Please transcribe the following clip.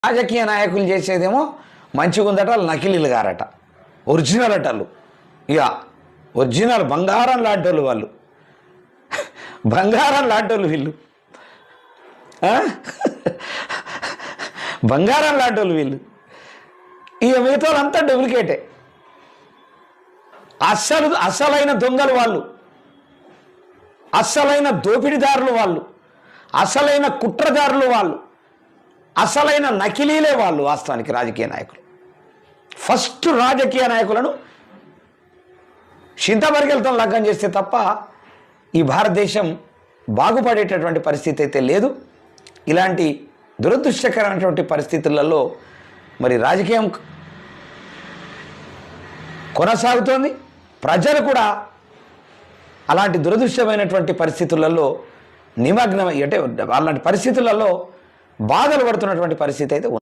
రాజకీయ నాయకులు చేసేదేమో మంచిగా ఉందట, వాళ్ళు నకిలీలు గారట, ఒరిజినల్ అటలు. ఇక ఒరిజినల్ బంగారం లాంటి వాళ్ళు, బంగారం లాంటి వీళ్ళు, బంగారం లాంటి వీళ్ళు. ఇక మిగతా వాళ్ళంతా డూప్లికేటే. అస్సలైన దొంగలు వాళ్ళు, అస్సలైన దోపిడీదారులు వాళ్ళు, అసలైన కుట్రదారులు వాళ్ళు, అసలైన నకిలీలే వాళ్ళు. వాస్తవానికి రాజకీయ నాయకులు ఫస్ట్ రాజకీయ నాయకులను చింతబరిగెలతో లగ్గం చేస్తే తప్ప ఈ భారతదేశం బాగుపడేటటువంటి పరిస్థితి అయితే లేదు. ఇలాంటి దురదృష్టకరమైనటువంటి పరిస్థితులలో మరి రాజకీయం కొనసాగుతోంది. ప్రజలు కూడా అలాంటి దురదృష్టమైనటువంటి పరిస్థితులలో నిమగ్నమై అంటే అలాంటి పరిస్థితులలో బాధలు పడుతున్నటువంటి పరిస్థితి అయితే ఉంది.